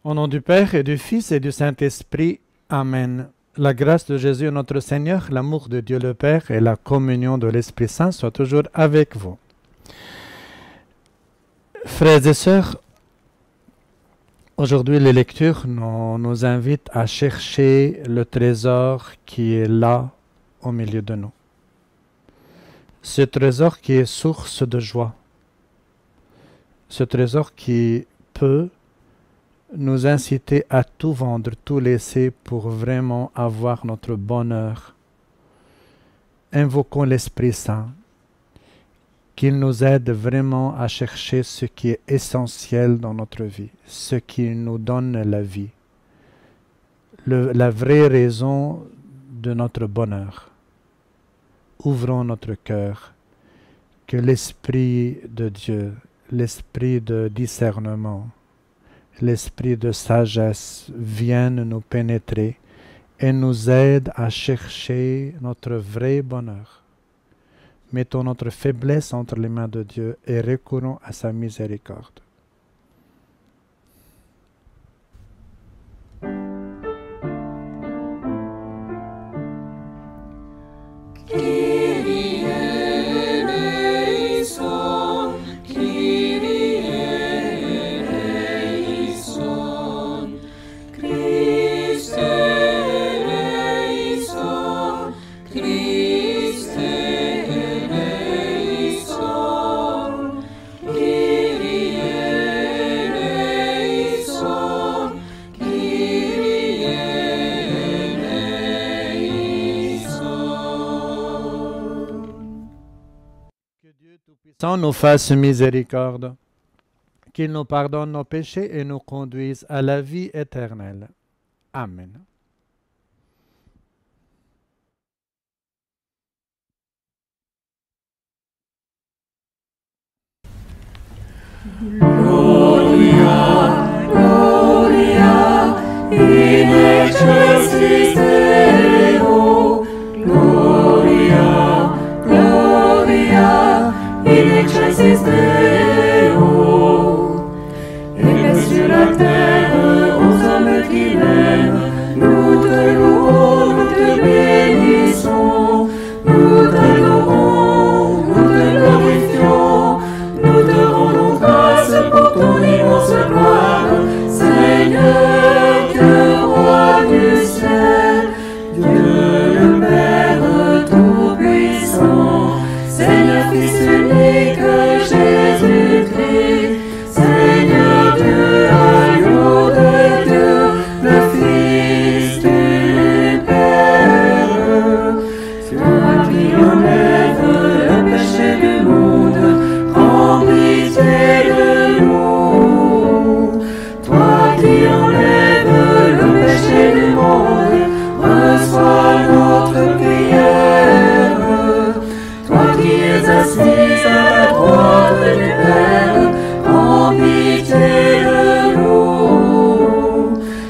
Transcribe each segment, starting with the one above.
Au nom du Père et du Fils et du Saint-Esprit. Amen. La grâce de Jésus notre Seigneur, l'amour de Dieu le Père et la communion de l'Esprit Saint soient toujours avec vous. Frères et sœurs, aujourd'hui les lectures nous invitent à chercher le trésor qui est là au milieu de nous. Ce trésor qui est source de joie. Ce trésor qui peut nous inciter à tout vendre, tout laisser pour vraiment avoir notre bonheur. Invoquons l'Esprit Saint, qu'il nous aide vraiment à chercher ce qui est essentiel dans notre vie, ce qui nous donne la vie, la vraie raison de notre bonheur. Ouvrons notre cœur, que l'Esprit de Dieu, l'Esprit de discernement, l'esprit de sagesse vienne nous pénétrer et nous aide à chercher notre vrai bonheur. Mettons notre faiblesse entre les mains de Dieu et recourons à sa miséricorde. Nous fasse miséricorde, qu'il nous pardonne nos péchés et nous conduise à la vie éternelle. Amen. Gloria, Gloria, in excelsis Deo. Gloria, Gloria, in excelsis Deo. Et sur la terre, aux hommes qui l'aiment, nous te louons, nous te bénissons, nous t'adorons, nous te glorifions, nous te rendons grâce pour ton immense gloire, Seigneur, Dieu, roi du ciel, Dieu le Père tout-puissant, Seigneur, Fils unique, Jésus-Christ, Seigneur Dieu, agneau de Dieu, le Fils du Père, toi qui enlèves le péché du monde, prends pitié de nous. Toi qui enlèves le péché du monde, reçois notre prière. Toi qui es assis à la droite du Père, prends pitié de nous.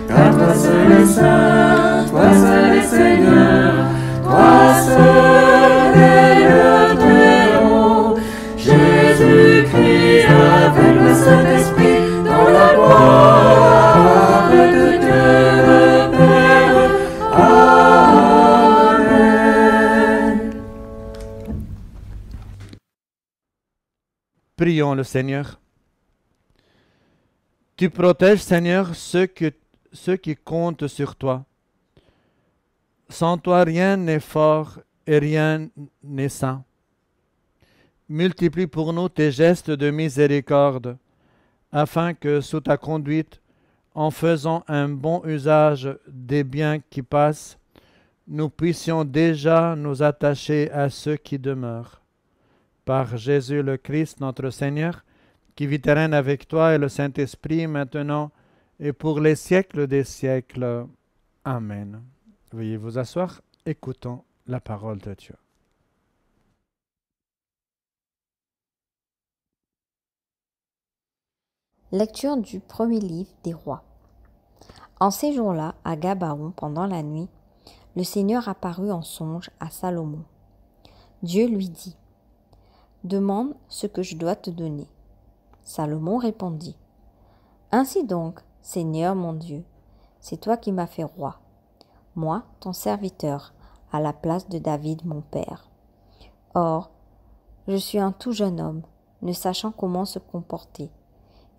Car toi seul est saint, toi seul est Seigneur, toi seul est le Très-Haut, Jésus-Christ avec Prions le Seigneur. Tu protèges, Seigneur, ceux qui comptent sur toi. Sans toi, rien n'est fort et rien n'est saint. Multiplie pour nous tes gestes de miséricorde, afin que, sous ta conduite, en faisant un bon usage des biens qui passent, nous puissions déjà nous attacher à ceux qui demeurent. Par Jésus le Christ, notre Seigneur, qui vit et règne avec toi et le Saint-Esprit, maintenant et pour les siècles des siècles. Amen. Veuillez vous asseoir, écoutons la parole de Dieu. Lecture du premier livre des rois. En ces jours-là, à Gabaon, pendant la nuit, le Seigneur apparut en songe à Salomon. Dieu lui dit : « Demande ce que je dois te donner. » Salomon répondit : « Ainsi donc, Seigneur mon Dieu, c'est toi qui m'as fait roi, moi, ton serviteur, à la place de David mon père. Or, je suis un tout jeune homme, ne sachant comment se comporter,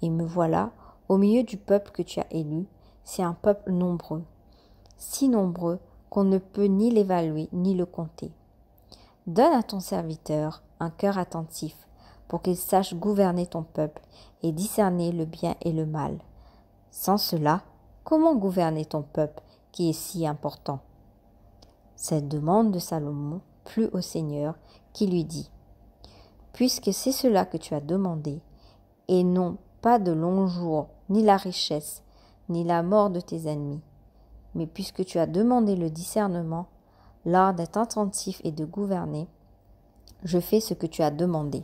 et me voilà au milieu du peuple que tu as élu, c'est un peuple nombreux, si nombreux qu'on ne peut ni l'évaluer ni le compter. Donne à ton serviteur un cœur attentif, pour qu'il sache gouverner ton peuple et discerner le bien et le mal. Sans cela, comment gouverner ton peuple qui est si important ? » Cette demande de Salomon plut au Seigneur, qui lui dit : « Puisque c'est cela que tu as demandé, et non pas de longs jours, ni la richesse, ni la mort de tes ennemis, mais puisque tu as demandé le discernement, l'art d'être attentif et de gouverner, je fais ce que tu as demandé.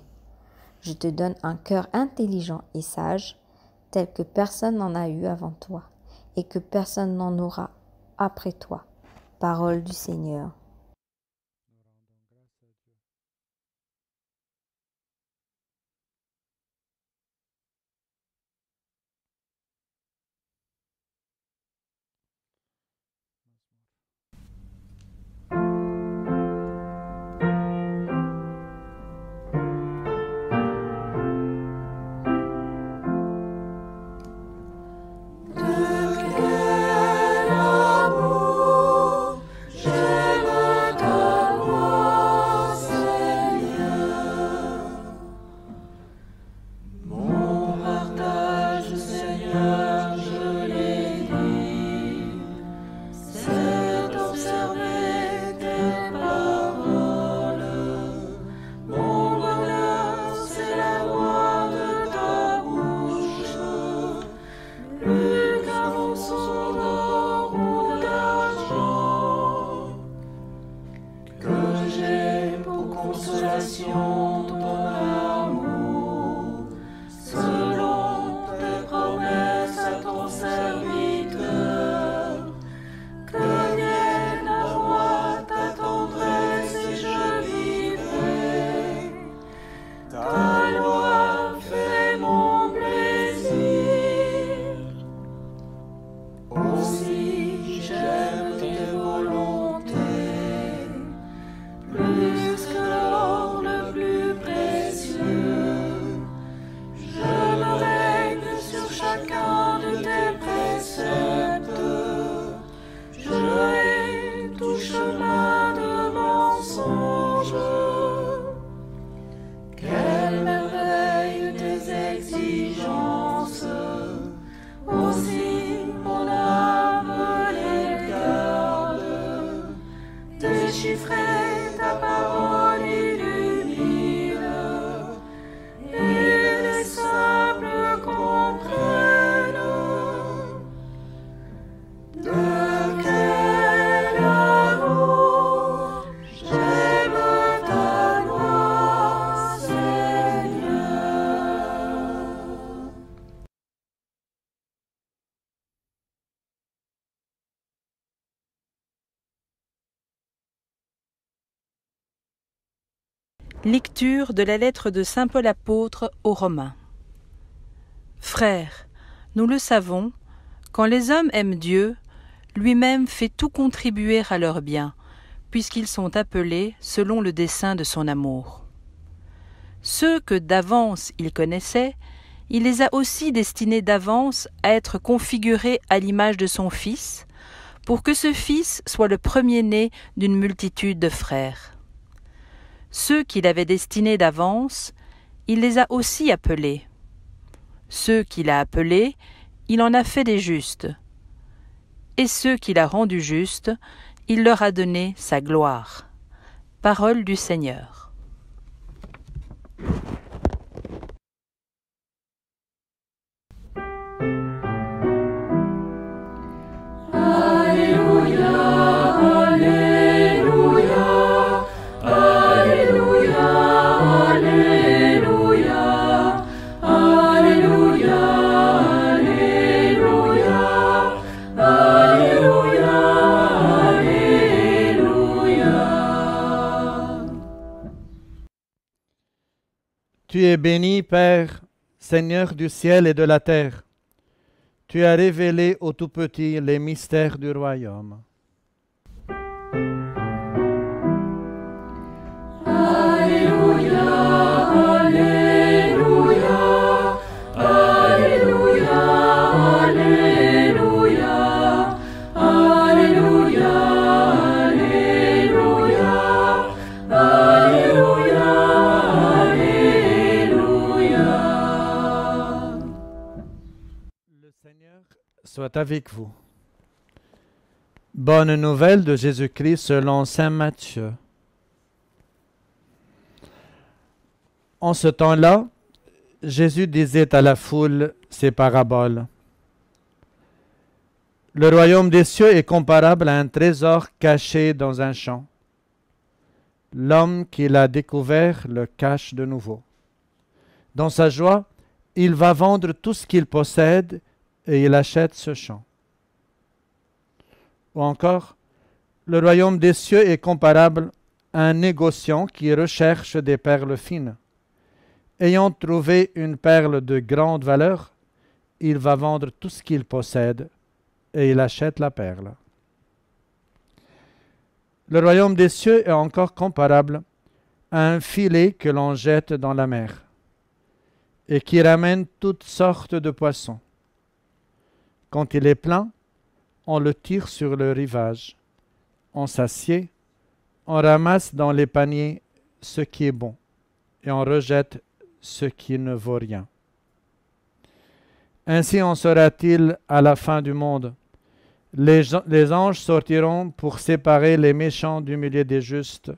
Je te donne un cœur intelligent et sage, tel que personne n'en a eu avant toi, et que personne n'en aura après toi. » Parole du Seigneur. Lecture de la lettre de saint Paul apôtre aux Romains. Frères, nous le savons, quand les hommes aiment Dieu, lui-même fait tout contribuer à leur bien, puisqu'ils sont appelés selon le dessein de son amour. Ceux que d'avance il connaissait, il les a aussi destinés d'avance à être configurés à l'image de son Fils, pour que ce Fils soit le premier-né d'une multitude de frères. Ceux qu'il avait destinés d'avance, il les a aussi appelés. Ceux qu'il a appelés, il en a fait des justes. Et ceux qu'il a rendus justes, il leur a donné sa gloire. Parole du Seigneur. Tu es béni, Père, Seigneur du ciel et de la terre. Tu as révélé au Tout-Petit les mystères du royaume. Alléluia, Alléluia, Alléluia, Alléluia, Alléluia, Alléluia, Alléluia, Alléluia. Le Seigneur soit avec vous. Bonne nouvelle de Jésus-Christ selon saint Matthieu. En ce temps-là, Jésus disait à la foule ces paraboles. Le royaume des cieux est comparable à un trésor caché dans un champ. L'homme qui l'a découvert le cache de nouveau. Dans sa joie, il va vendre tout ce qu'il possède et il achète ce champ. Ou encore, le royaume des cieux est comparable à un négociant qui recherche des perles fines. Ayant trouvé une perle de grande valeur, il va vendre tout ce qu'il possède et il achète la perle. Le royaume des cieux est encore comparable à un filet que l'on jette dans la mer et qui ramène toutes sortes de poissons. Quand il est plein, on le tire sur le rivage. On s'assied, on ramasse dans les paniers ce qui est bon et on rejette ce qui ne vaut rien. Ainsi en sera-t-il à la fin du monde. Les anges sortiront pour séparer les méchants du milieu des justes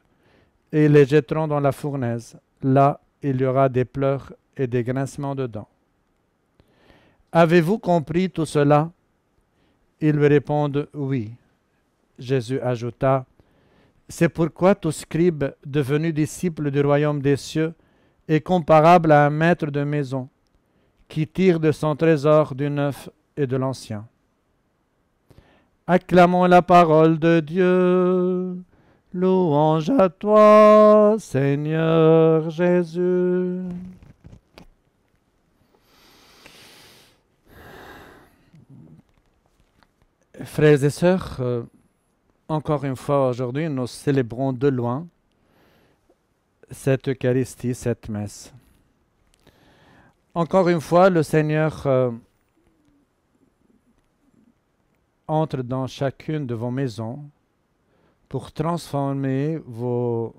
et les jetteront dans la fournaise. Là, il y aura des pleurs et des grincements de dents. Avez-vous compris tout cela? Ils lui répondent oui. Jésus ajouta, c'est pourquoi tout scribe devenu disciple du royaume des cieux est comparable à un maître de maison qui tire de son trésor du neuf et de l'ancien. Acclamons la parole de Dieu. Louange à toi, Seigneur Jésus. Frères et sœurs, encore une fois aujourd'hui, nous célébrons de loin cette Eucharistie, cette messe. Encore une fois, le Seigneur entre dans chacune de vos maisons pour transformer vos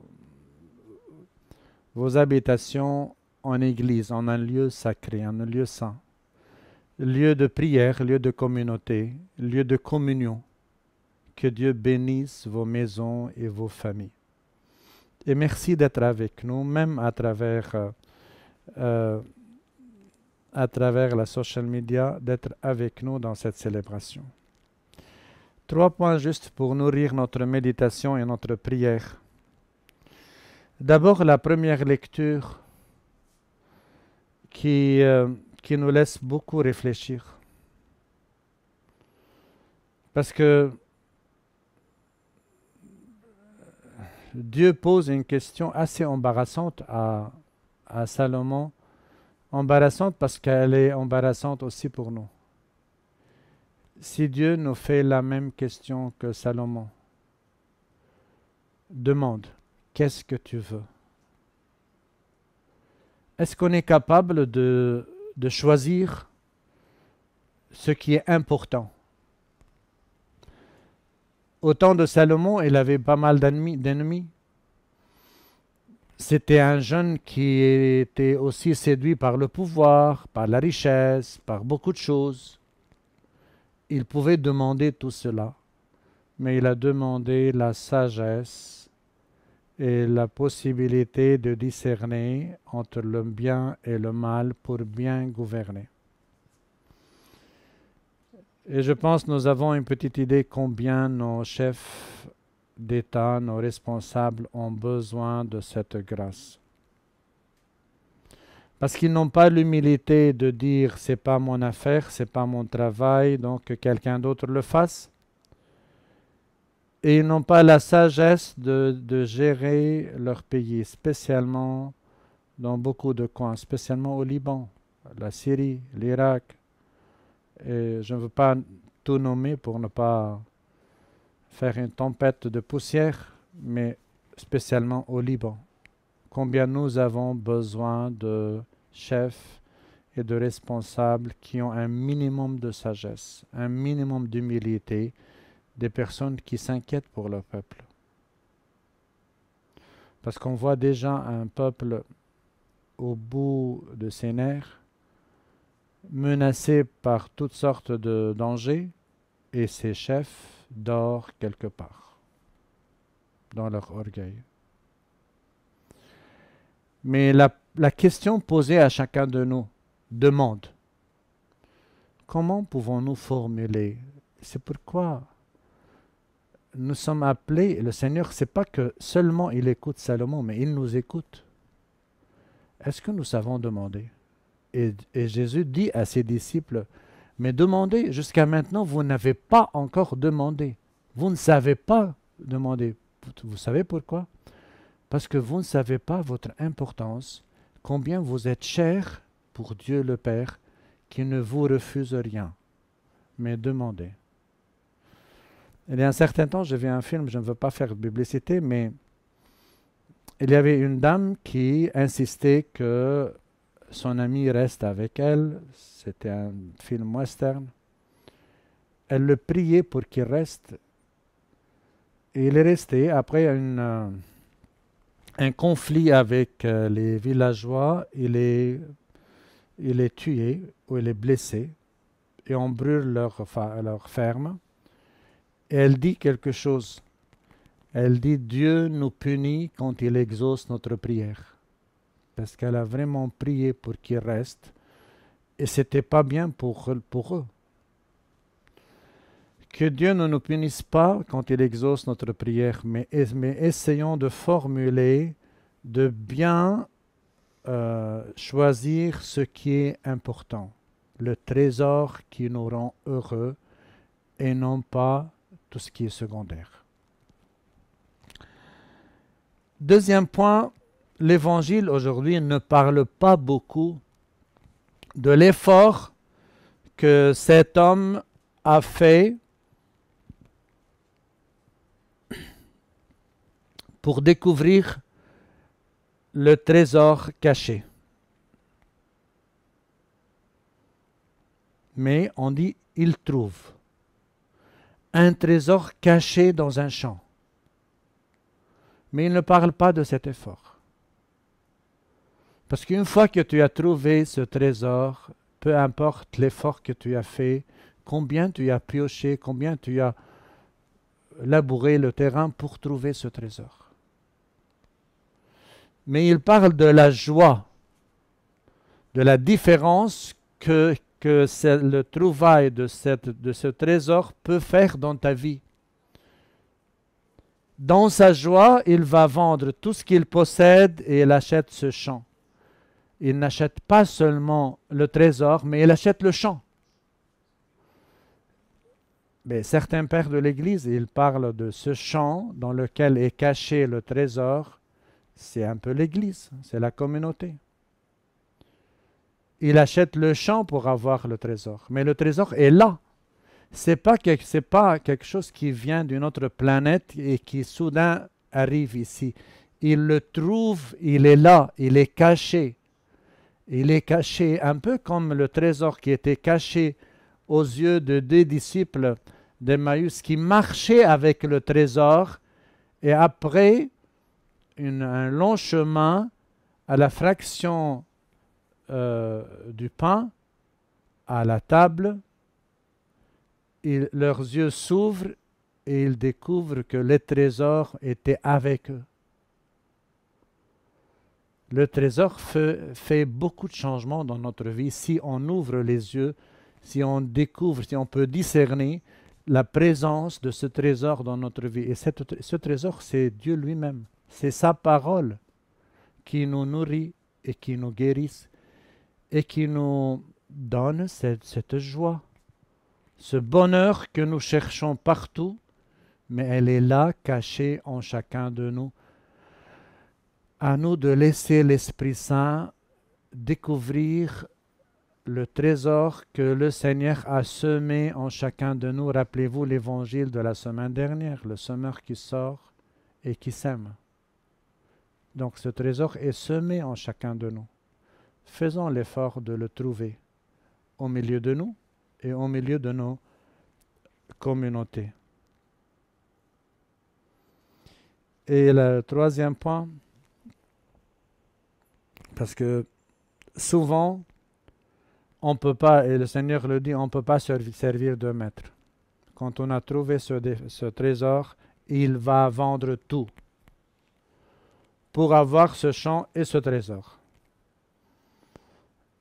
habitations en église, en un lieu sacré, en un lieu saint. Lieu de prière, lieu de communauté, lieu de communion. Que Dieu bénisse vos maisons et vos familles. Et merci d'être avec nous, même à travers la social media, d'être avec nous dans cette célébration. 3 points juste pour nourrir notre méditation et notre prière. D'abord, la première lecture qui nous laisse beaucoup réfléchir. Parce que Dieu pose une question assez embarrassante à Salomon. Embarrassante parce qu'elle est embarrassante aussi pour nous. Si Dieu nous fait la même question que Salomon, demande, qu'est-ce que tu veux? est-ce qu'on est capable de choisir ce qui est important? Au temps de Salomon, il avait pas mal d'ennemis. C'était un jeune qui était aussi séduit par le pouvoir, par la richesse, par beaucoup de choses. Il pouvait demander tout cela, mais il a demandé la sagesse et la possibilité de discerner entre le bien et le mal pour bien gouverner. Et je pense que nous avons une petite idée combien nos chefs d'État, nos responsables ont besoin de cette grâce. Parce qu'ils n'ont pas l'humilité de dire « c'est pas mon affaire, c'est pas mon travail, donc que quelqu'un d'autre le fasse ». Et ils n'ont pas la sagesse de gérer leur pays, spécialement dans beaucoup de coins, spécialement au Liban, la Syrie, l'Irak. Et je ne veux pas tout nommer pour ne pas faire une tempête de poussière, mais spécialement au Liban. Combien nous avons besoin de chefs et de responsables qui ont un minimum de sagesse, un minimum d'humilité, des personnes qui s'inquiètent pour leur peuple. Parce qu'on voit déjà un peuple au bout de ses nerfs, menacé par toutes sortes de dangers, et ses chefs dorment quelque part, dans leur orgueil. Mais la question posée à chacun de nous demande, comment pouvons-nous formuler? C'est pourquoi nous sommes appelés, le Seigneur, c'est pas que seulement il écoute Salomon, mais il nous écoute. Est-ce que nous savons demander? Et Jésus dit à ses disciples, mais demandez, jusqu'à maintenant, vous n'avez pas encore demandé. Vous ne savez pas demander. Vous savez pourquoi? Parce que vous ne savez pas votre importance, combien vous êtes cher pour Dieu le Père, qui ne vous refuse rien. Mais demandez. Il y a un certain temps, j'ai vu un film, je ne veux pas faire de publicité, mais il y avait une dame qui insistait que son ami reste avec elle. C'était un film western. Elle le priait pour qu'il reste. Et il est resté. Après un conflit avec les villageois, il est tué ou il est blessé. Et on brûle leur ferme. Et elle dit quelque chose. Elle dit, Dieu nous punit quand il exauce notre prière. Parce qu'elle a vraiment prié pour qu'il reste. Et ce n'était pas bien pour eux. Que Dieu ne nous punisse pas quand il exauce notre prière, mais essayons de formuler, de bien choisir ce qui est important. Le trésor qui nous rend heureux et non pas tout ce qui est secondaire. Deuxième point, l'Évangile aujourd'hui ne parle pas beaucoup de l'effort que cet homme a fait pour découvrir le trésor caché. Mais on dit, il trouve un trésor caché dans un champ. Mais il ne parle pas de cet effort. Parce qu'une fois que tu as trouvé ce trésor, peu importe l'effort que tu as fait, combien tu as pioché, combien tu as labouré le terrain pour trouver ce trésor. Mais il parle de la joie, de la différence que le trouvaille de ce trésor peut faire dans ta vie. Dans sa joie, il va vendre tout ce qu'il possède et il achète ce champ. Il n'achète pas seulement le trésor, mais il achète le champ. Mais certains pères de l'Église, ils parlent de ce champ dans lequel est caché le trésor. C'est un peu l'Église, c'est la communauté. Il achète le champ pour avoir le trésor, mais le trésor est là. C'est pas quelque chose qui vient d'une autre planète et qui soudain arrive ici. Il le trouve, il est là, il est caché. Il est caché un peu comme le trésor qui était caché aux yeux de deux disciples d'Emmaüs qui marchaient avec le trésor et après un long chemin à la fraction du pain à la table, leurs yeux s'ouvrent et ils découvrent que le trésor était avec eux. Le trésor fait beaucoup de changements dans notre vie si on ouvre les yeux, si on découvre, si on peut discerner la présence de ce trésor dans notre vie. Et ce trésor, c'est Dieu lui-même. C'est sa parole qui nous nourrit et qui nous guérit et qui nous donne cette joie, ce bonheur que nous cherchons partout, mais elle est là, cachée en chacun de nous. À nous de laisser l'Esprit Saint découvrir le trésor que le Seigneur a semé en chacun de nous. Rappelez-vous l'évangile de la semaine dernière, le semeur qui sort et qui sème. Donc ce trésor est semé en chacun de nous. Faisons l'effort de le trouver au milieu de nous et au milieu de nos communautés. Et le troisième point, parce que souvent, on ne peut pas, et le Seigneur le dit, on ne peut pas servir deux maîtres. Quand on a trouvé ce trésor, il va vendre tout pour avoir ce champ et ce trésor.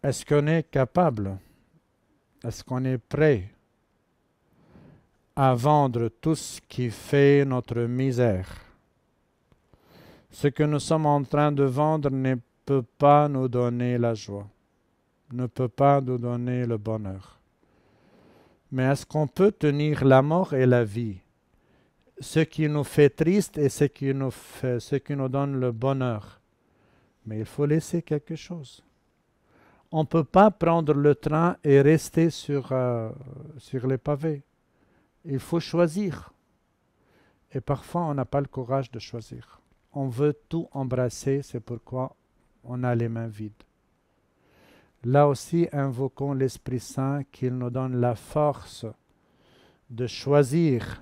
Est-ce qu'on est capable, est-ce qu'on est prêt à vendre tout ce qui fait notre misère? Ce que nous sommes en train de vendre ne peut pas nous donner la joie, ne peut pas nous donner le bonheur. Mais est-ce qu'on peut tenir la mort et la vie, ce qui nous fait triste et ce qui nous donne le bonheur? Mais il faut laisser quelque chose. On ne peut pas prendre le train et rester sur les pavés. Il faut choisir. Et parfois, on n'a pas le courage de choisir. On veut tout embrasser, c'est pourquoi on a les mains vides. Là aussi, invoquons l'Esprit Saint qu'il nous donne la force de choisir,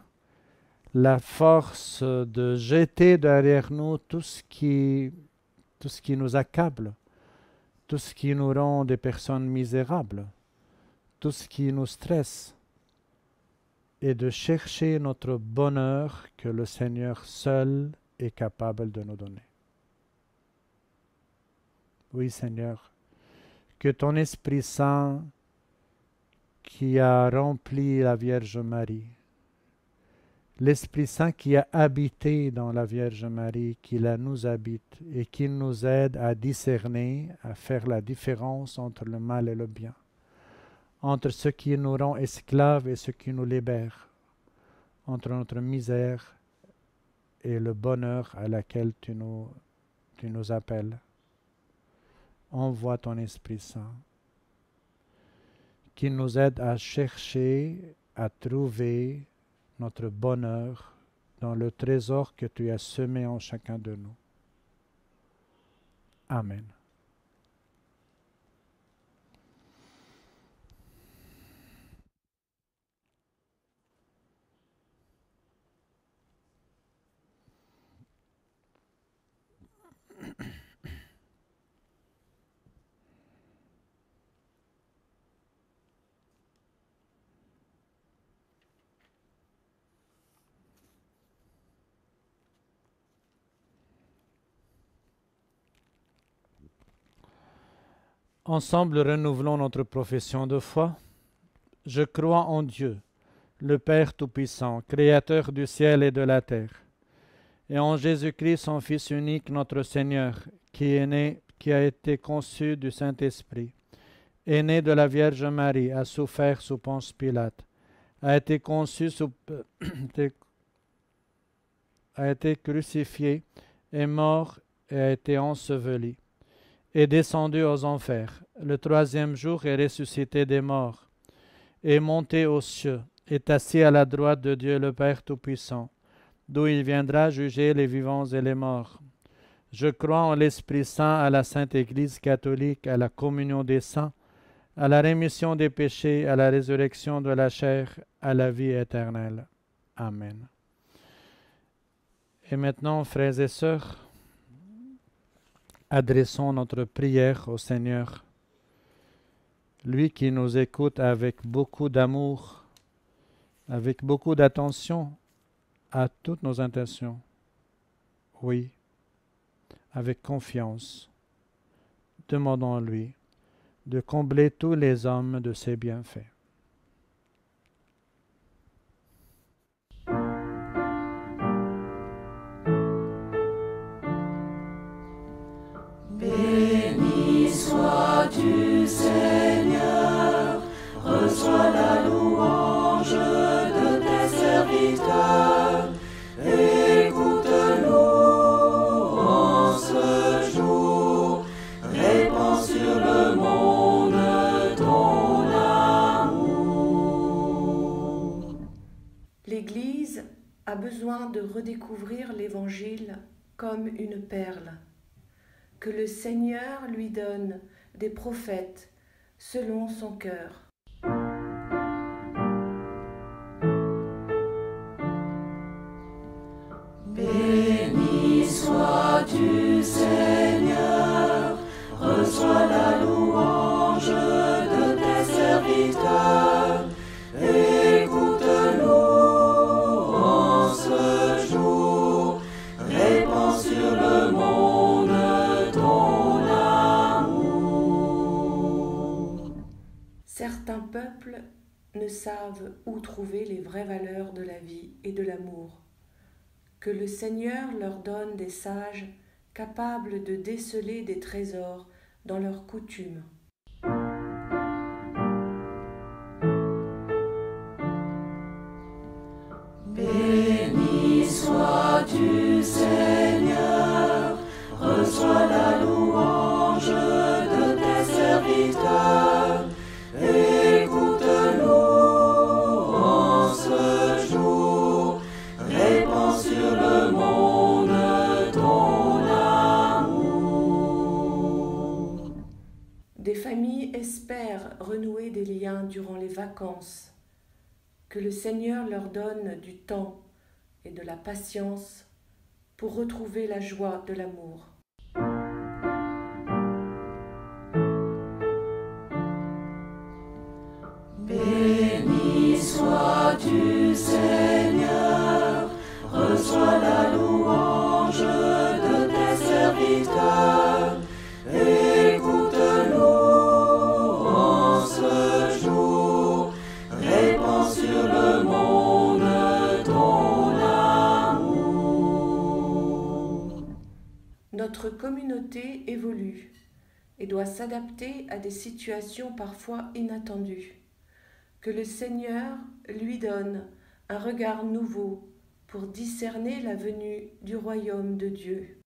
la force de jeter derrière nous tout ce qui nous accable, tout ce qui nous rend des personnes misérables, tout ce qui nous stresse, et de chercher notre bonheur que le Seigneur seul est capable de nous donner. Oui, Seigneur, que ton Esprit Saint qui a rempli la Vierge Marie, l'Esprit Saint qui a habité dans la Vierge Marie, qui la nous habite et qui nous aide à discerner, à faire la différence entre le mal et le bien, entre ce qui nous rend esclaves et ce qui nous libère, entre notre misère et le bonheur à laquelle tu nous appelles. Envoie ton Esprit Saint qui nous aide à chercher, à trouver notre bonheur dans le trésor que tu as semé en chacun de nous. Amen. Ensemble, renouvelons notre profession de foi. Je crois en Dieu, le Père Tout-Puissant, Créateur du ciel et de la terre, et en Jésus-Christ, son Fils unique, notre Seigneur, qui a été conçu du Saint-Esprit, est né de la Vierge Marie, a souffert sous Ponce Pilate, a été crucifié, est mort et a été enseveli, est descendu aux enfers. Le troisième jour est ressuscité des morts, est monté aux cieux, est assis à la droite de Dieu le Père Tout-Puissant, d'où il viendra juger les vivants et les morts. Je crois en l'Esprit Saint, à la Sainte Église catholique, à la communion des saints, à la rémission des péchés, à la résurrection de la chair, à la vie éternelle. Amen. Et maintenant, frères et sœurs, adressons notre prière au Seigneur, lui qui nous écoute avec beaucoup d'amour, avec beaucoup d'attention à toutes nos intentions. Oui, avec confiance, demandons-lui de combler tous les hommes de ses bienfaits. Béni sois-tu, Seigneur, reçois la louange de tes serviteurs. Écoute-nous en ce jour, répands sur le monde ton amour. L'Église a besoin de redécouvrir l'Évangile comme une perle, que le Seigneur lui donne des prophètes selon son cœur. Béni sois-tu, Seigneur, reçois la louange de tes serviteurs. Écoute-nous en ce jour, répands sur le monde ton amour. Certains peuples ne savent où trouver les vraies valeurs de la vie et de l'amour. Que le Seigneur leur donne des sages capables de déceler des trésors dans leurs coutumes. Béni sois-tu, Seigneur, reçois la louange de tes serviteurs. Écoute-nous en ce jour, répands sur le monde ton amour. Des familles espèrent renouer des liens durant les vacances. Que le Seigneur leur donne du temps et de la patience pour retrouver la joie de l'amour. Béni sois-tu, Seigneur, reçois la louange de tes serviteurs. Écoute-nous en ce jour, répands sur le monde ton amour. Notre communauté évolue et doit s'adapter à des situations parfois inattendues. Que le Seigneur lui donne un regard nouveau pour discerner la venue du royaume de Dieu.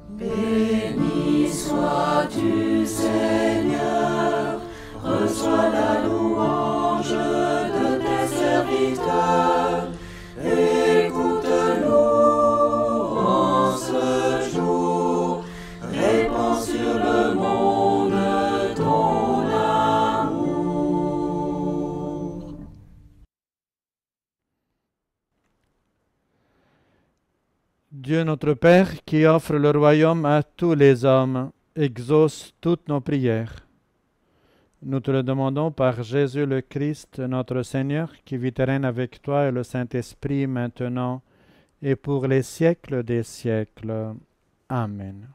Béni sois-tu, Seigneur, reçois la louange de tes serviteurs. Écoute-nous en ce jour, répands sur le monde ton amour. Dieu notre Père, qui offre le royaume à tous les hommes, exauce toutes nos prières. Nous te le demandons par Jésus le Christ, notre Seigneur, qui vit et règne avec toi et le Saint-Esprit maintenant et pour les siècles des siècles. Amen.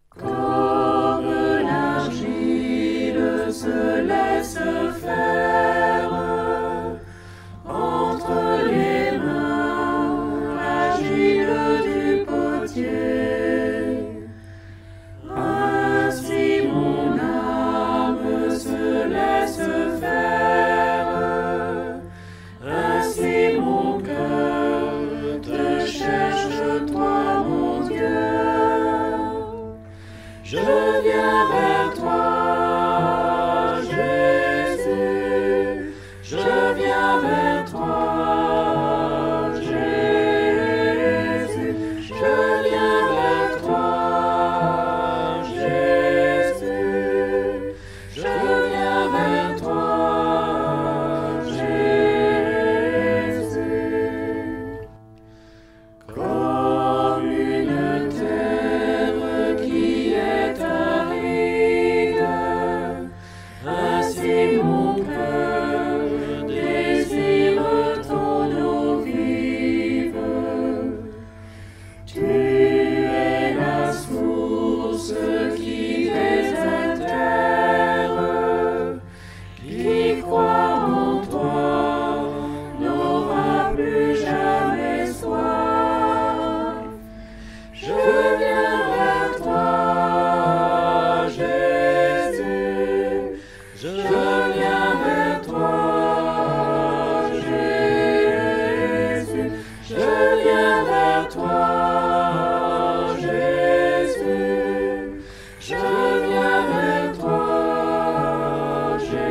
Comme l'argile se laisse faire entre les mains agiles du potier, ainsi mon âme se laisse faire, ainsi mon cœur vers toi, Jésus. Comme une terre qui est aride, ainsi mon cœur désire ton eau vive. Tu es la source qui désaltère, qui croit en toi n'aura plus jamais soif. Je viens vers toi, Jésus. Je viens vers toi, Jésus. Je viens vers toi, Jésus. Je viens vers toi, Jésus.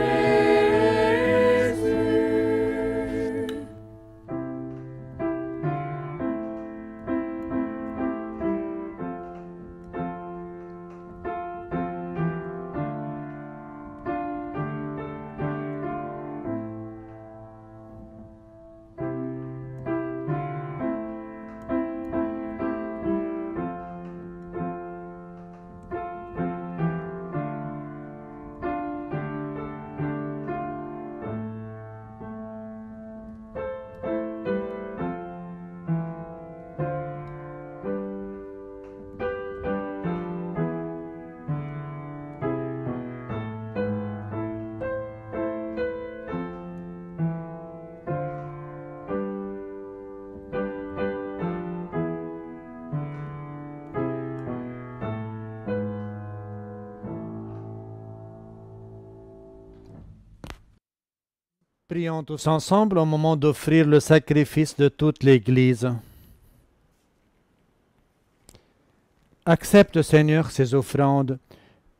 Prions tous ensemble au moment d'offrir le sacrifice de toute l'Église. Accepte, Seigneur, ces offrandes,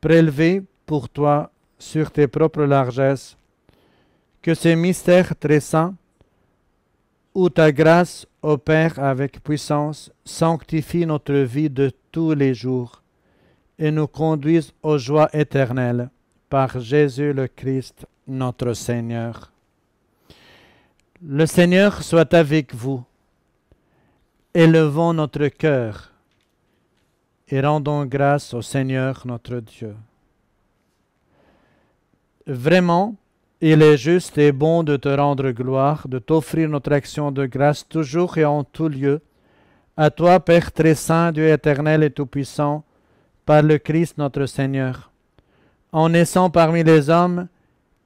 prélevées pour toi sur tes propres largesses, que ces mystères très saints, où ta grâce opère avec puissance, sanctifie notre vie de tous les jours et nous conduise aux joies éternelles, par Jésus le Christ, notre Seigneur. Le Seigneur soit avec vous. Élevons notre cœur et rendons grâce au Seigneur notre Dieu. Vraiment, il est juste et bon de te rendre gloire, de t'offrir notre action de grâce toujours et en tout lieu, à toi, Père très saint, Dieu éternel et tout-puissant, par le Christ notre Seigneur. En naissant parmi les hommes,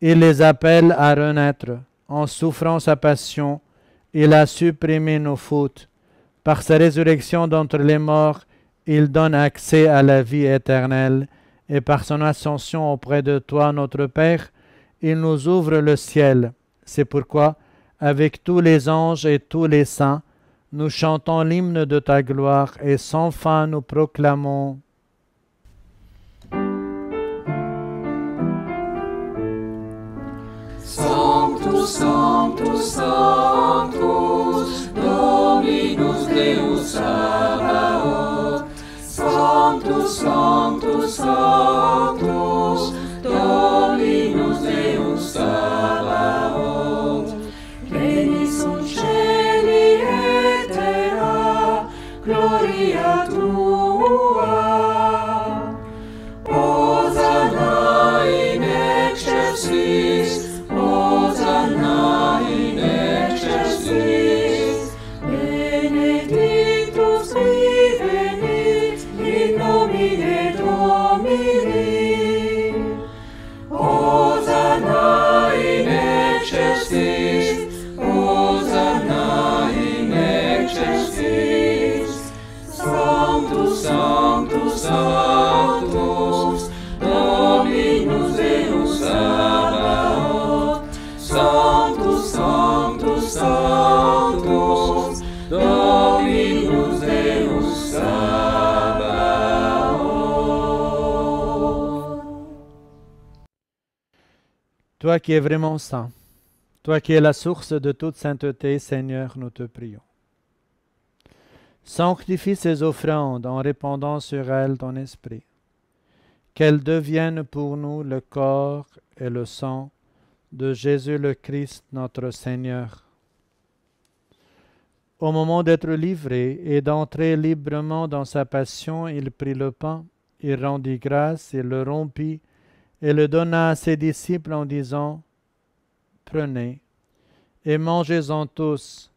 il les appelle à renaître. En souffrant sa passion, il a supprimé nos fautes. Par sa résurrection d'entre les morts, il donne accès à la vie éternelle. Et par son ascension auprès de toi, notre Père, il nous ouvre le ciel. C'est pourquoi, avec tous les anges et tous les saints, nous chantons l'hymne de ta gloire et sans fin nous proclamons. Sanctus, Sanctus, Sanctus, Dominus Deus Sabaoth. Sanctus, Sanctus, Sanctus, Dominus Deus Sabaoth. Pleni sunt cieli et terra, gloria tua. Hosanna in excelsis, Hosanna in excelsis, benedictus qui venit in nomine Domini. Hosanna in excelsis, Hosanna in excelsis, Sanctus, Sanctus, Sanctus, Dominus Deus Sabaoth. Sanctus, Sanctus, Sanctus, Dominus Deus Sabaoth. Toi qui es vraiment saint, toi qui es la source de toute sainteté, Seigneur, nous te prions. Sanctifie ces offrandes en répandant sur elles ton esprit. qu'elles deviennent pour nous le corps et le sang de Jésus le Christ notre Seigneur. Au moment d'être livré et d'entrer librement dans sa passion, il prit le pain, il rendit grâce, il le rompit et le donna à ses disciples en disant, « Prenez et mangez-en tous,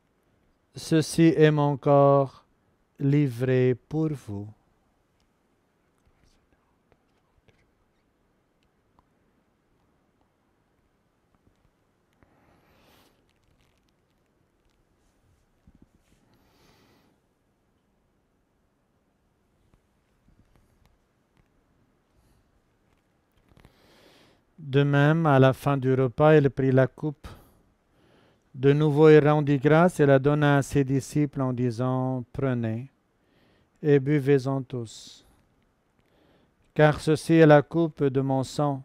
ceci est mon corps livré pour vous. » De même, à la fin du repas, il prit la coupe. De nouveau, il rendit grâce et la donna à ses disciples en disant, « Prenez et buvez-en tous. Car ceci est la coupe de mon sang,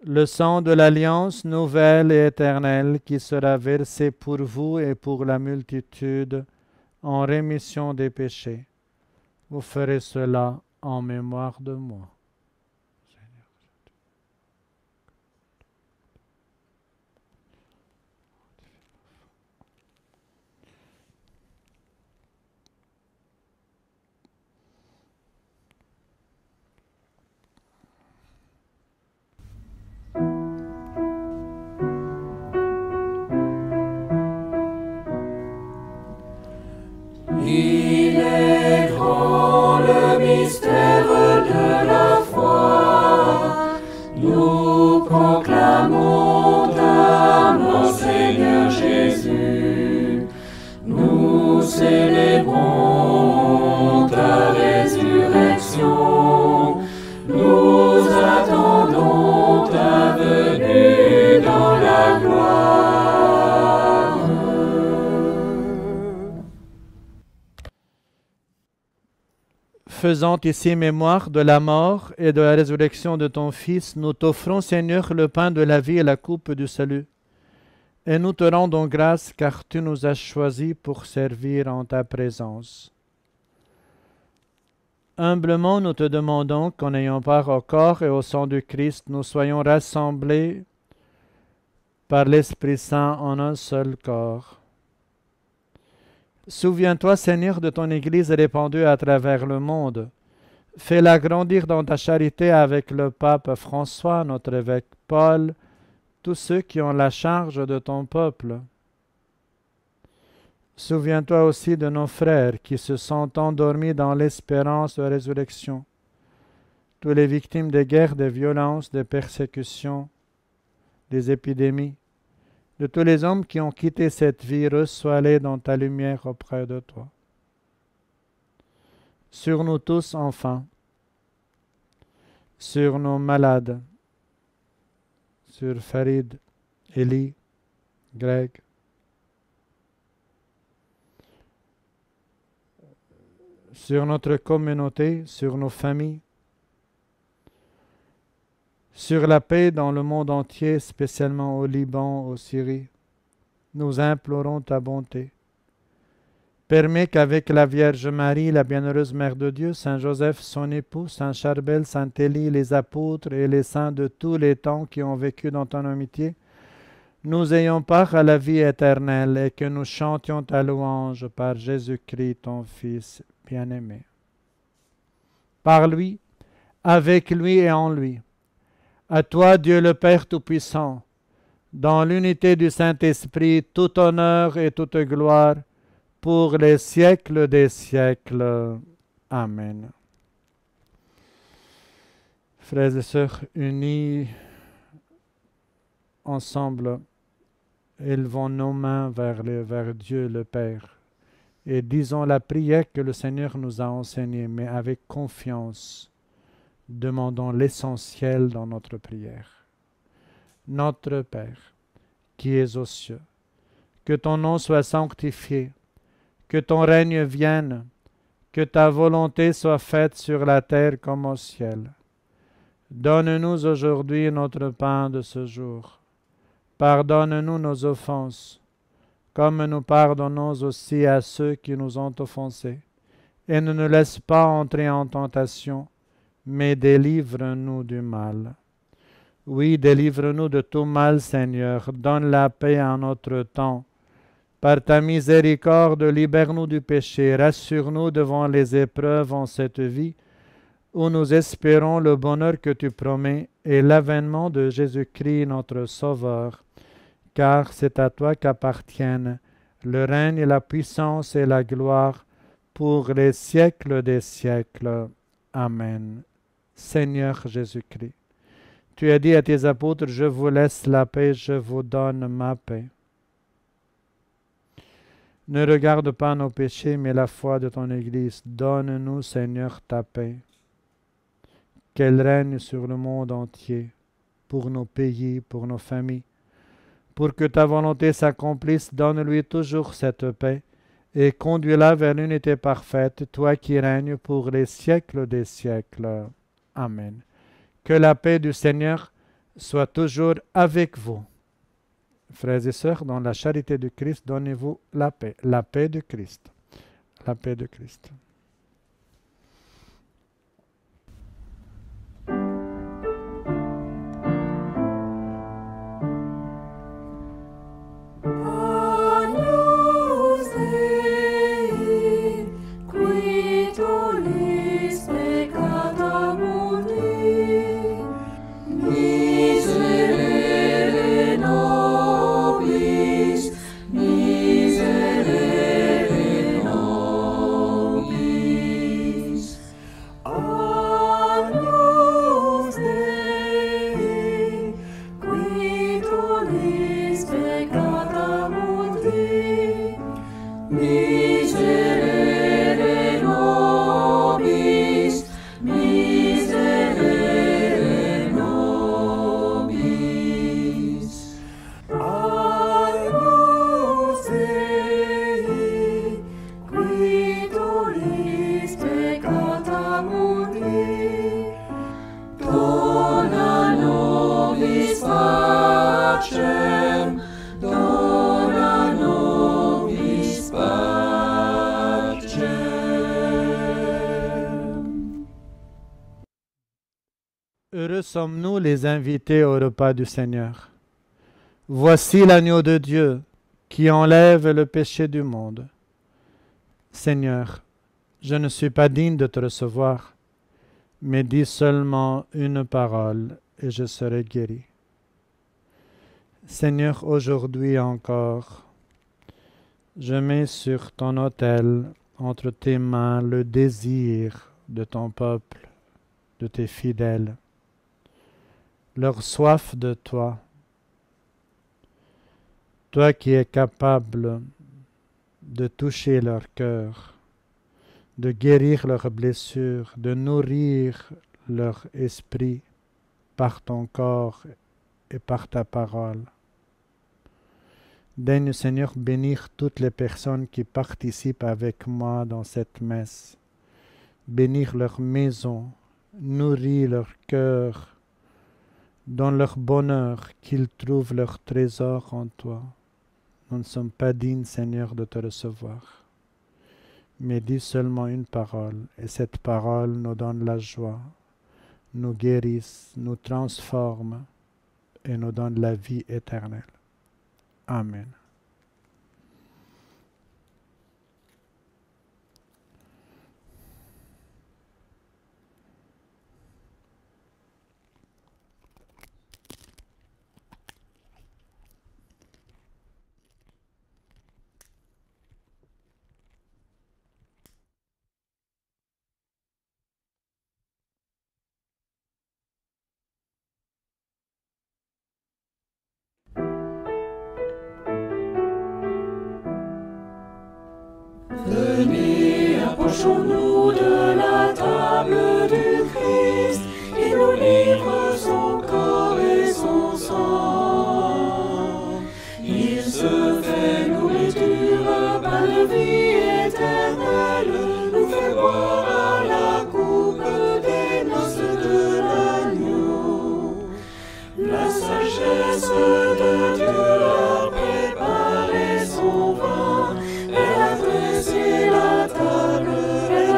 le sang de l'alliance nouvelle et éternelle qui sera versé pour vous et pour la multitude en rémission des péchés. Vous ferez cela en mémoire de moi. » Il est grand le mystère de la foi. Nous proclamons ta mort, Seigneur Jésus. Nous célébrons ta résurrection. Nous attendons ta venue dans la gloire. Faisant ici mémoire de la mort et de la résurrection de ton Fils, nous t'offrons, Seigneur, le pain de la vie et la coupe du salut. Et nous te rendons grâce car tu nous as choisis pour servir en ta présence. Humblement, nous te demandons qu'en ayant part au corps et au sang du Christ, nous soyons rassemblés par l'Esprit Saint en un seul corps. Souviens-toi, Seigneur, de ton Église répandue à travers le monde. Fais-la grandir dans ta charité avec le pape François, notre évêque Paul, tous ceux qui ont la charge de ton peuple. Souviens-toi aussi de nos frères qui se sont endormis dans l'espérance de la résurrection, tous les victimes des guerres, des violences, des persécutions, des épidémies, de tous les hommes qui ont quitté cette vie, reçois-les dans ta lumière auprès de toi. Sur nous tous, enfin, sur nos malades, sur Farid, Élie, Greg, sur notre communauté, sur nos familles, sur la paix dans le monde entier, spécialement au Liban, au Syrie. Nous implorons ta bonté. Permets qu'avec la Vierge Marie, la bienheureuse Mère de Dieu, Saint Joseph, son époux, Saint Charbel, Saint Élie, les apôtres et les saints de tous les temps qui ont vécu dans ton amitié, nous ayons part à la vie éternelle et que nous chantions ta louange par Jésus-Christ, ton Fils bien-aimé. Par lui, avec lui et en lui, à toi, Dieu le Père Tout-Puissant, dans l'unité du Saint-Esprit, tout honneur et toute gloire, pour les siècles des siècles. Amen. Frères et sœurs, unis ensemble, élevons nos mains vers Dieu le Père et disons la prière que le Seigneur nous a enseignée, mais avec confiance. Demandons l'essentiel dans notre prière. Notre Père, qui es aux cieux, que ton nom soit sanctifié, que ton règne vienne, que ta volonté soit faite sur la terre comme au ciel. Donne-nous aujourd'hui notre pain de ce jour. Pardonne-nous nos offenses, comme nous pardonnons aussi à ceux qui nous ont offensés. Et ne nous laisse pas entrer en tentation, mais délivre-nous du mal. Oui, délivre-nous de tout mal, Seigneur. Donne la paix en notre temps. Par ta miséricorde, libère-nous du péché. Rassure-nous devant les épreuves en cette vie, où nous espérons le bonheur que tu promets et l'avènement de Jésus-Christ, notre Sauveur. Car c'est à toi qu'appartiennent le règne, la puissance et la gloire pour les siècles des siècles. Amen. Seigneur Jésus-Christ, tu as dit à tes apôtres, je vous laisse la paix, je vous donne ma paix. Ne regarde pas nos péchés, mais la foi de ton Église. Donne-nous, Seigneur, ta paix, qu'elle règne sur le monde entier, pour nos pays, pour nos familles. Pour que ta volonté s'accomplisse, donne-lui toujours cette paix et conduis-la vers l'unité parfaite, toi qui règnes pour les siècles des siècles. Amen. Que la paix du Seigneur soit toujours avec vous. Frères et sœurs, dans la charité du Christ, donnez-vous la paix de Christ. La paix de Christ. Heureux sommes-nous les invités au repas du Seigneur. Voici l'agneau de Dieu qui enlève le péché du monde. Seigneur, je ne suis pas digne de te recevoir, mais dis seulement une parole et je serai guéri. Seigneur, aujourd'hui encore, je mets sur ton autel, entre tes mains, le désir de ton peuple, de tes fidèles, leur soif de toi, toi qui es capable de toucher leur cœur, de guérir leurs blessures, de nourrir leur esprit par ton corps et par ta parole. Daigne, Seigneur, bénir toutes les personnes qui participent avec moi dans cette messe, bénir leur maison, nourrir leur cœur, dans leur bonheur, qu'ils trouvent leur trésor en toi. Nous ne sommes pas dignes, Seigneur, de te recevoir. Mais dis seulement une parole, et cette parole nous donne la joie, nous guérisse, nous transforme, et nous donne la vie éternelle. Amen. Venez, approchons-nous de la table du Christ, et nous livre son corps et son sang. Il se fait nourriture, pain de vie éternelle, nous fait boire à la coupe des noces de l'agneau. La sagesse de Dieu a préparé son vin, elle a dressé la table, elle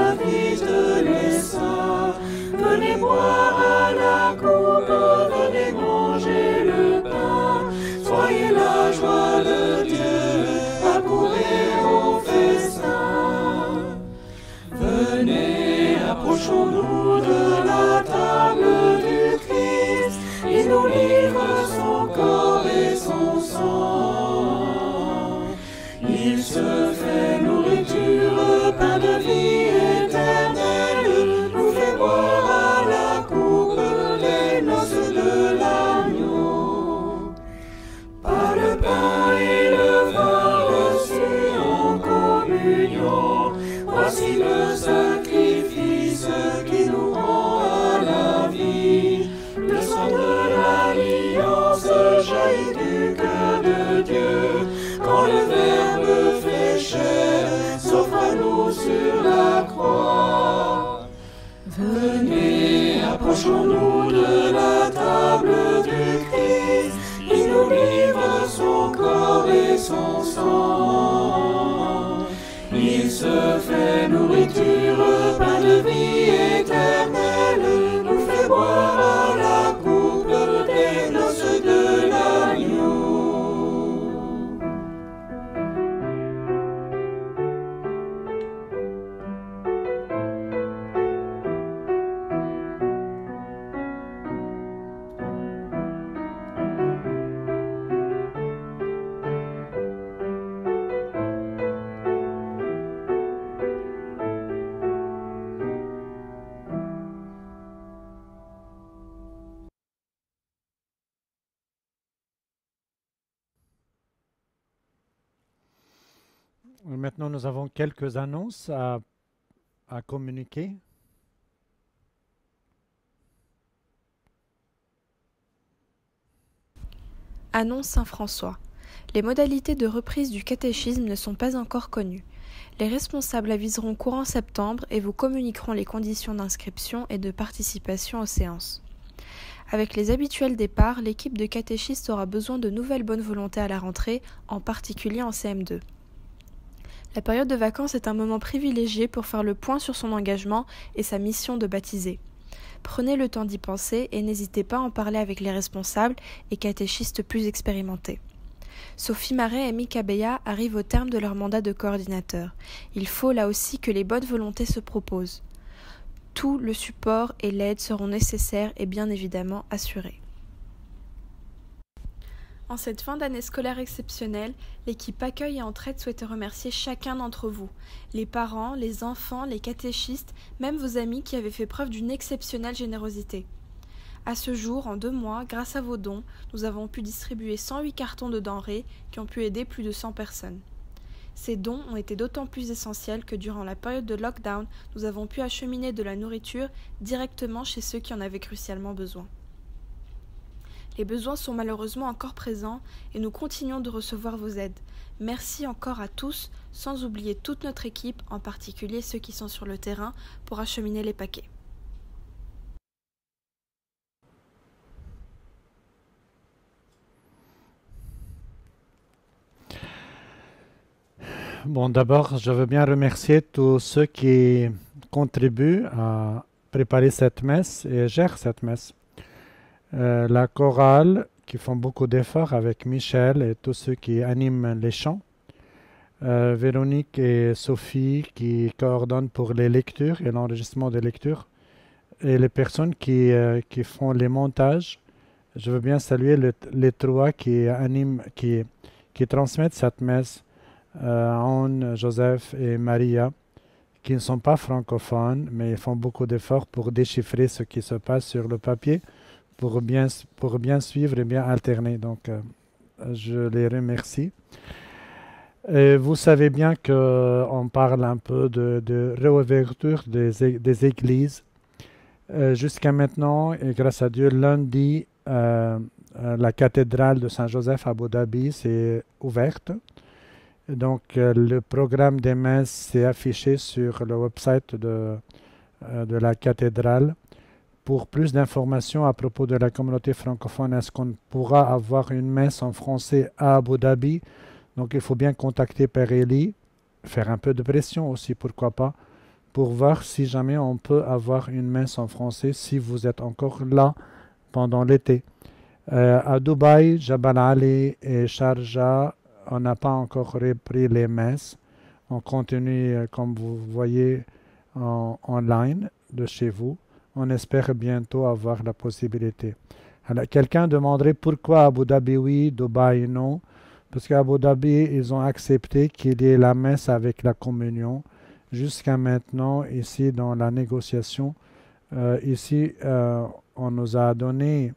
approchons-nous de la table du Christ. Il nous livre son corps et son sang. Il se fait nourriture, pain de vie éternelle, nous fait boire à la coupe des noces de l'agneau. Par le pain et le vin reçus en communion, voici le sacrifice qui nous rend à la vie. Le sang de l'alliance jaillit du cœur de Dieu, quand le Verbe fait chair s'offre à nous sur la croix. Venez, approchons-nous de la table du Christ. Il nous livre son corps et son sang. Il se fait nourriture, pain de vie éternelle, nous fait boire à la coupe des noces de l'agneau. Maintenant, nous avons quelques annonces à communiquer. Annonce Saint-François. Les modalités de reprise du catéchisme ne sont pas encore connues. Les responsables aviseront courant septembre et vous communiqueront les conditions d'inscription et de participation aux séances. Avec les habituels départs, l'équipe de catéchistes aura besoin de nouvelles bonnes volontés à la rentrée, en particulier en CM2. La période de vacances est un moment privilégié pour faire le point sur son engagement et sa mission de baptiser. Prenez le temps d'y penser et n'hésitez pas à en parler avec les responsables et catéchistes plus expérimentés. Sophie Marais et Mika Beya arrivent au terme de leur mandat de coordinateur. Il faut là aussi que les bonnes volontés se proposent. Tout le support et l'aide seront nécessaires et bien évidemment assurés. En cette fin d'année scolaire exceptionnelle, l'équipe Accueil et Entraide souhaite remercier chacun d'entre vous, les parents, les enfants, les catéchistes, même vos amis qui avaient fait preuve d'une exceptionnelle générosité. À ce jour, en 2 mois, grâce à vos dons, nous avons pu distribuer 108 cartons de denrées qui ont pu aider plus de 100 personnes. Ces dons ont été d'autant plus essentiels que durant la période de lockdown, nous avons pu acheminer de la nourriture directement chez ceux qui en avaient crucialement besoin. Les besoins sont malheureusement encore présents et nous continuons de recevoir vos aides. Merci encore à tous, sans oublier toute notre équipe, en particulier ceux qui sont sur le terrain, pour acheminer les paquets. Bon, d'abord, je veux bien remercier tous ceux qui contribuent à préparer cette messe et gèrent cette messe. La chorale, qui font beaucoup d'efforts avec Michel et tous ceux qui animent les chants. Véronique et Sophie qui coordonnent pour les lectures et l'enregistrement des lectures. Et les personnes qui font les montages. Je veux bien saluer les 3 qui animent, qui transmettent cette messe. Anne, Joseph et Maria, qui ne sont pas francophones, mais ils font beaucoup d'efforts pour déchiffrer ce qui se passe sur le papier, pour bien suivre et bien alterner. Donc, je les remercie. Et vous savez bien qu'on parle un peu de réouverture des églises. Jusqu'à maintenant, et grâce à Dieu, lundi, la cathédrale de Saint-Joseph à Abu Dhabi s'est ouverte. Donc, le programme des messes s'est affiché sur le website de la cathédrale. Pour plus d'informations à propos de la communauté francophone, est-ce qu'on pourra avoir une messe en français à Abu Dhabi? Donc, il faut bien contacter Père Élie, faire un peu de pression aussi, pourquoi pas, pour voir si jamais on peut avoir une messe en français si vous êtes encore là pendant l'été. À Dubaï, Jabal Ali et Sharjah, on n'a pas encore repris les messes. On continue, comme vous voyez, en ligne. de chez vous. On espère bientôt avoir la possibilité. Alors, quelqu'un demanderait pourquoi Abu Dhabi oui, Dubaï non. Parce qu'à Abu Dhabi, ils ont accepté qu'il y ait la messe avec la communion. Jusqu'à maintenant, ici, dans la négociation, on nous a donné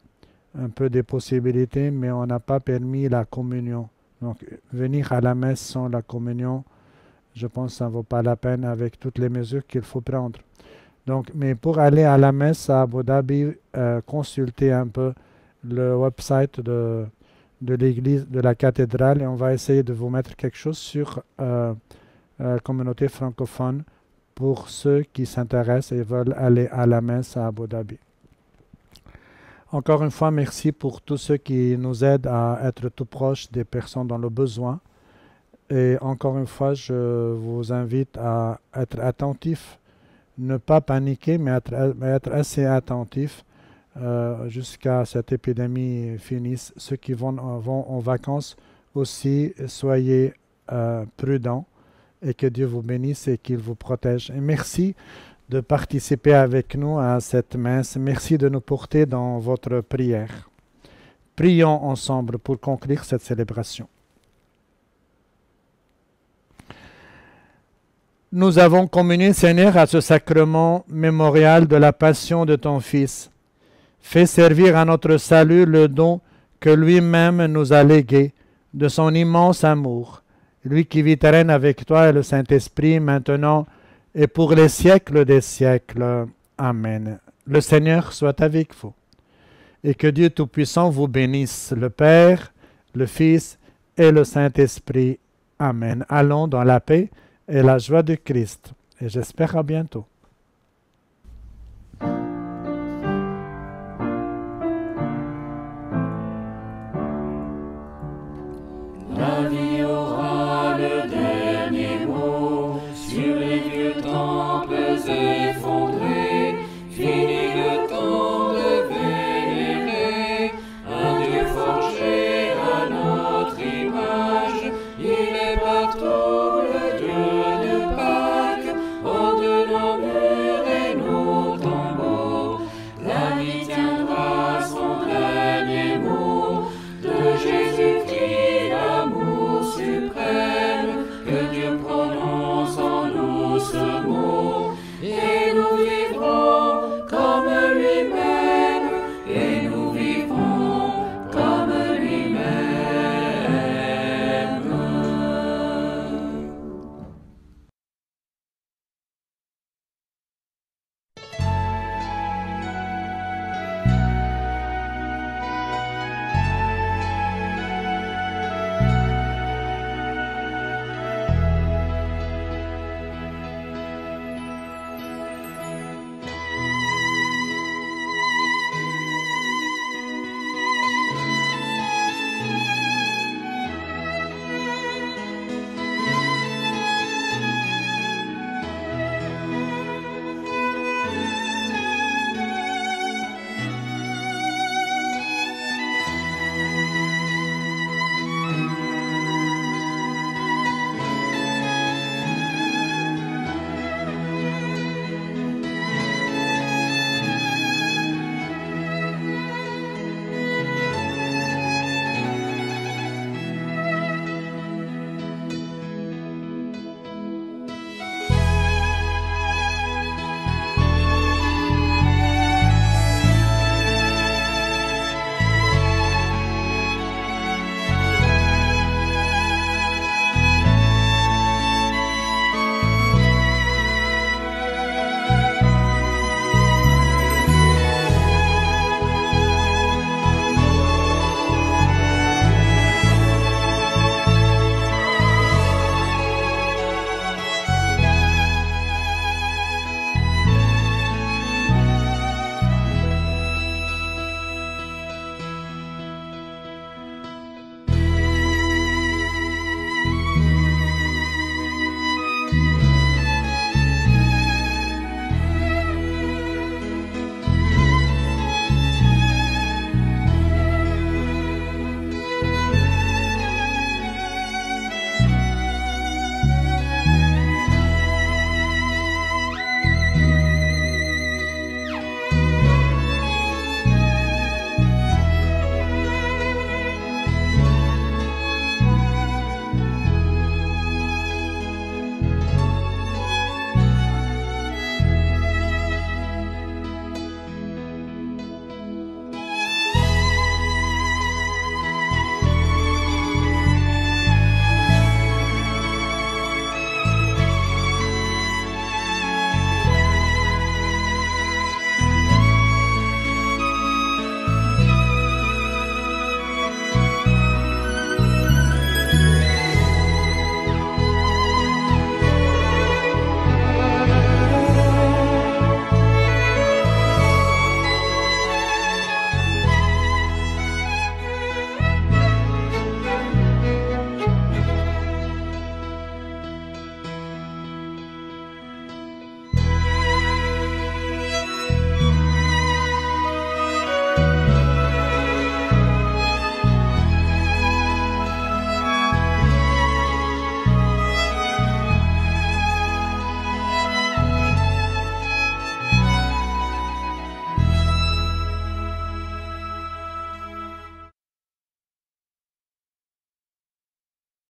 un peu des possibilités, mais on n'a pas permis la communion. Donc, venir à la messe sans la communion, je pense que ça ne vaut pas la peine avec toutes les mesures qu'il faut prendre. Donc, mais pour aller à la messe à Abu Dhabi, consultez un peu le website de l'église, de la cathédrale, et on va essayer de vous mettre quelque chose sur la communauté francophone pour ceux qui s'intéressent et veulent aller à la messe à Abu Dhabi. Encore une fois, merci pour tous ceux qui nous aident à être tout proches des personnes dans le besoin. Et encore une fois, je vous invite à être attentifs, ne pas paniquer, mais être assez attentifs jusqu'à cette épidémie finisse. Ceux qui vont en vacances aussi, soyez prudents et que Dieu vous bénisse et qu'il vous protège. Et merci de participer avec nous à cette messe. Merci de nous porter dans votre prière. Prions ensemble pour conclure cette célébration. Nous avons communié, Seigneur, à ce sacrement mémorial de la passion de ton Fils. Fais servir à notre salut le don que lui-même nous a légué de son immense amour. Lui qui vit et règne avec toi et le Saint-Esprit, maintenant et pour les siècles des siècles. Amen. Le Seigneur soit avec vous. Et que Dieu Tout-Puissant vous bénisse, le Père, le Fils et le Saint-Esprit. Amen. Allons dans la paix et la joie de Christ. Et j'espère à bientôt. La vie